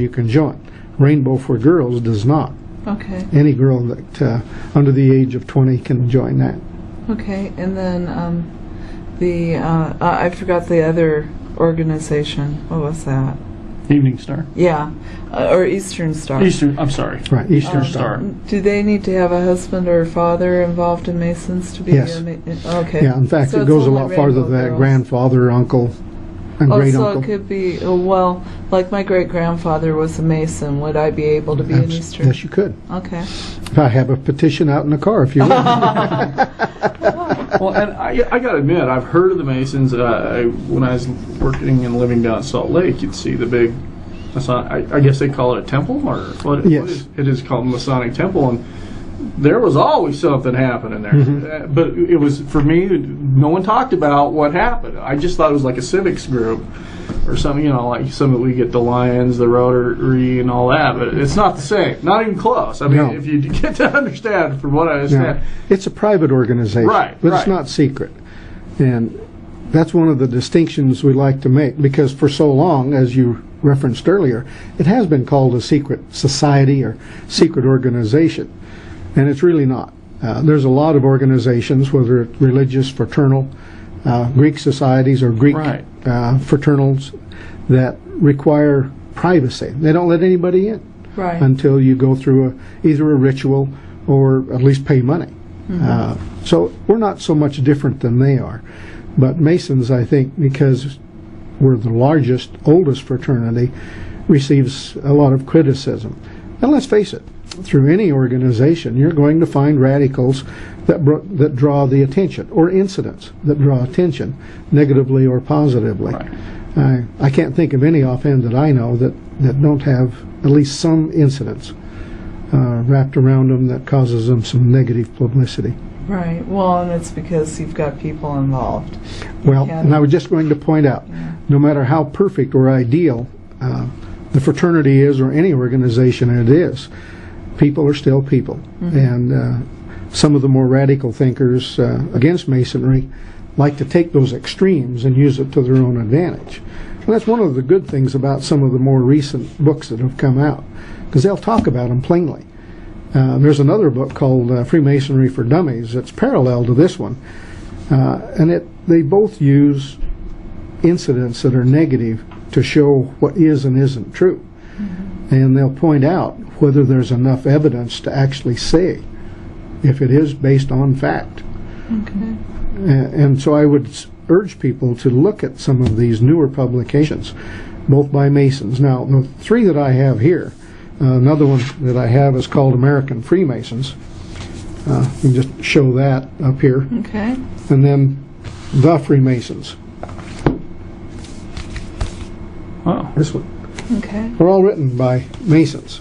you can join. Rainbow for Girls does not. Okay. Any girl that under the age of 20 can join that. Okay, and then I forgot the other organization. What was that? Evening Star. Yeah, or Eastern Star. I'm sorry. Right, Eastern Star. Do they need to have a husband or a father involved in Masons to be? Yes. Okay. Yeah, in fact, So it goes a it's lot only farther Rainbow than that. Girls. Grandfather, uncle, and Oh, great so uncle. it could be, well, like my great-grandfather was a Mason. Would I be able to be an Eastern? Yes, you could. Okay. I have a petition out in the car if you want. Well, and I got to admit, I've heard of the Masons. When I was working and living down in Salt Lake, you'd see the big, I guess they call it a temple, or what? Yes. It is called Masonic Temple, and there was always something happening there. Mm-hmm. But it was, for me, no one talked about what happened. I just thought it was like a civics group or something, like some that we get the Lions, the Rotary, and all that. But it's not the same. Not even close. I mean, No. if you get to understand, from what I understand. No, it's a private organization, Right, but right. it's not secret. And that's one of the distinctions we like to make, because for so long, as you referenced earlier, it has been called a secret society or secret organization, and it's really not. There's a lot of organizations, whether it's religious, fraternal, Greek societies, or Greek Right. fraternals, that require privacy. They don't let anybody in Right. until you go through either a ritual or at least pay money. So we're not so much different than they are. But Masons, I think, because we're the largest, oldest fraternity, receives a lot of criticism. And let's face it, through any organization, you're going to find radicals that draw the attention, or incidents that draw attention, negatively or positively. Right. I can't think of any offhand that I know that don't have at least some incidents wrapped around them that causes them some negative publicity. Right. Well, and it's because you've got people involved. Well, and I was just going to point out, no matter how perfect or ideal the fraternity is, or any organization it is, people are still people. And some of the more radical thinkers against Masonry like to take those extremes and use it to their own advantage. And that's one of the good things about some of the more recent books that have come out, because they'll talk about them plainly. There's another book called Freemasonry for Dummies that's parallel to this one, and they both use incidents that are negative to show what is and isn't true. And they'll point out whether there's enough evidence to actually say if it is based on fact. Okay. And so I would urge people to look at some of these newer publications, both by Masons. Now, the three that I have here, another one that I have is called American Freemasons. You can just show that up here. Okay. And then The Freemasons. Oh. This one. Okay. They're all written by Masons.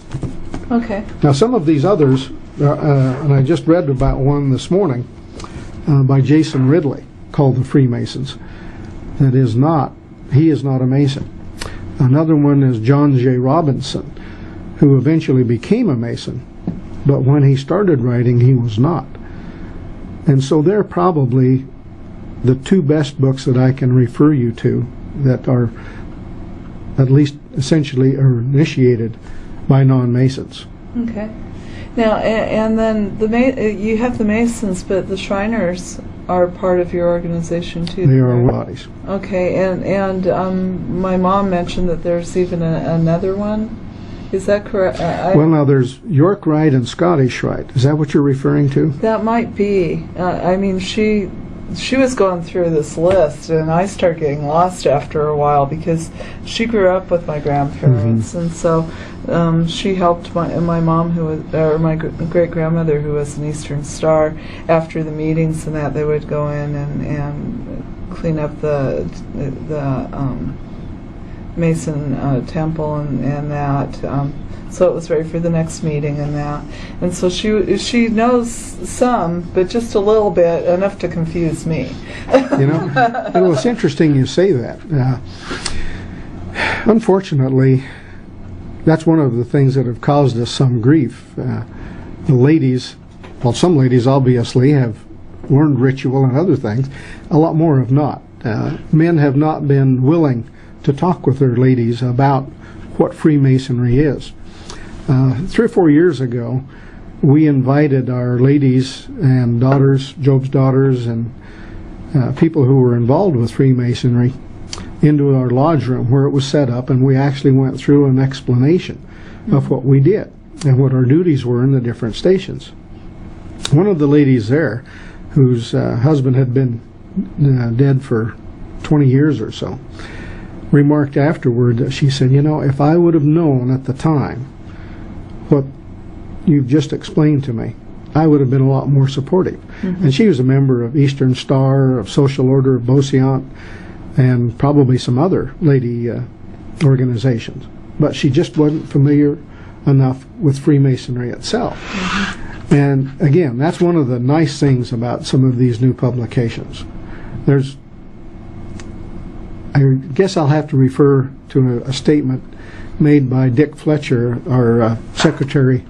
Okay. Now, some of these others, and I just read about one this morning by Jason Ridley called The Freemasons. He is not a Mason. Another one is John J. Robinson, who eventually became a Mason, but when he started writing, he was not. And so they're probably the two best books that I can refer you to that are at least essentially are initiated by non-Masons. Okay. Now, and then you have the Masons, but the Shriners are part of your organization too. They are bodies. Okay, and my mom mentioned that there's even another one. Is that correct? Well, now there's York Rite and Scottish Rite. Is that what you're referring to? That might be. I mean, she was going through this list, and I started getting lost after a while because she grew up with my grandparents, and so she helped my mom, or my great grandmother, who was an Eastern Star. After the meetings and that, they would go in and clean up the Mason temple and that. So it was ready for the next meeting and that. And so she knows some, but just a little bit, enough to confuse me. Well, it's interesting you say that. Unfortunately, that's one of the things that have caused us some grief. The ladies, well, some ladies obviously have learned ritual and other things. A lot more have not. Men have not been willing to talk with their ladies about what Freemasonry is. 3 or 4 years ago, we invited our ladies and daughters, Job's daughters, and people who were involved with Freemasonry into our lodge room where it was set up, and we actually went through an explanation of what we did and what our duties were in the different stations. One of the ladies there, whose husband had been dead for 20 years or so, remarked afterward that she said, if I would have known at the time what you've just explained to me, I would have been a lot more supportive. And she was a member of Eastern Star, of Social Order of Beauseant, and probably some other lady organizations. But she just wasn't familiar enough with Freemasonry itself. And again, that's one of the nice things about some of these new publications. I guess I'll have to refer to a statement made by Dick Fletcher, our secretary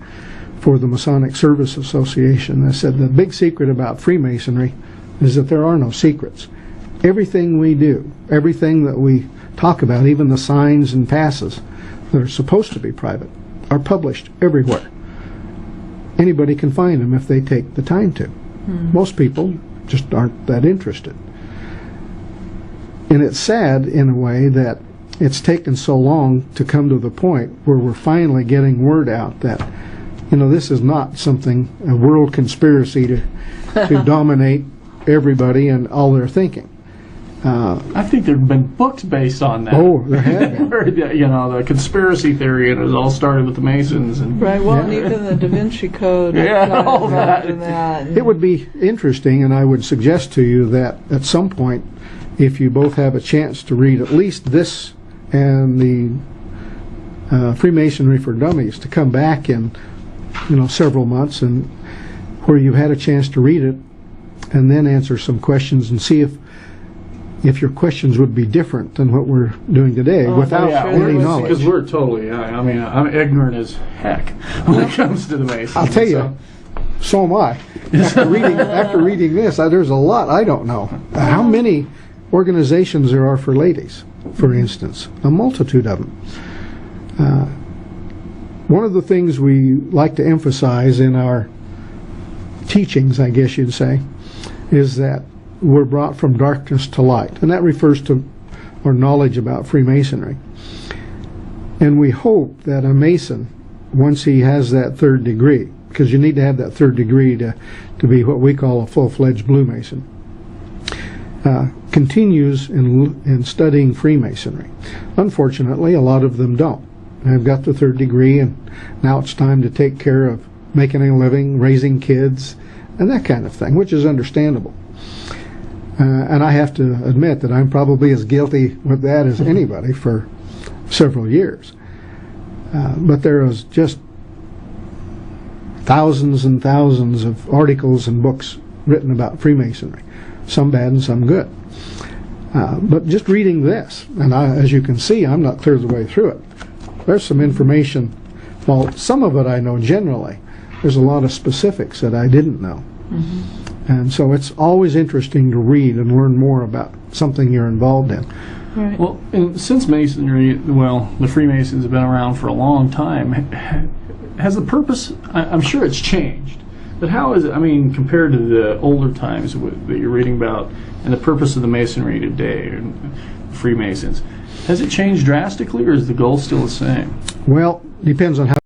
for the Masonic Service Association, that said the big secret about Freemasonry is that there are no secrets. Everything we do, everything that we talk about, even the signs and passes that are supposed to be private, are published everywhere. Anybody can find them if they take the time to. Most people just aren't that interested. And it's sad, in a way, that it's taken so long to come to the point where we're finally getting word out that, this is not something, a world conspiracy to dominate everybody and all their thinking. I think there have been books based on that. Oh, there have been. The conspiracy theory, and it all started with the Masons. And Right, well, and even the Da Vinci Code. Yeah, all that. It would be interesting, and I would suggest to you that at some point, if you both have a chance to read at least this and the Freemasonry for Dummies, to come back in several months, and where you've had a chance to read it and then answer some questions and see if your questions would be different than what we're doing today without any knowledge. Because we're totally, I'm ignorant as heck when it comes to the Masons. I'll tell you, so am I. After reading this, there's a lot I don't know. How many organizations there are for ladies, for instance? A multitude of them. One of the things we like to emphasize in our teachings, I guess you'd say, is that we're brought from darkness to light, and that refers to our knowledge about Freemasonry. And we hope that a Mason, once he has that third degree, because you need to have that third degree to be what we call a full-fledged Blue Mason, continues in studying Freemasonry. Unfortunately, a lot of them don't. I've got the third degree, and now it's time to take care of making a living, raising kids, and that kind of thing, which is understandable. And I have to admit that I'm probably as guilty with that as anybody for several years. But there was just thousands and thousands of articles and books written about Freemasonry, some bad and some good. But just reading this, and as you can see, I'm not clear the way through it. There's some information. Well, some of it I know generally. There's a lot of specifics that I didn't know. And so it's always interesting to read and learn more about something you're involved in. Right. Well, and since Masonry, the Freemasons have been around for a long time, has the purpose, I'm sure it's changed, but how is it, compared to the older times that you're reading about, and the purpose of the Masonry today, and Freemasons, has it changed drastically, or is the goal still the same? Well, depends on how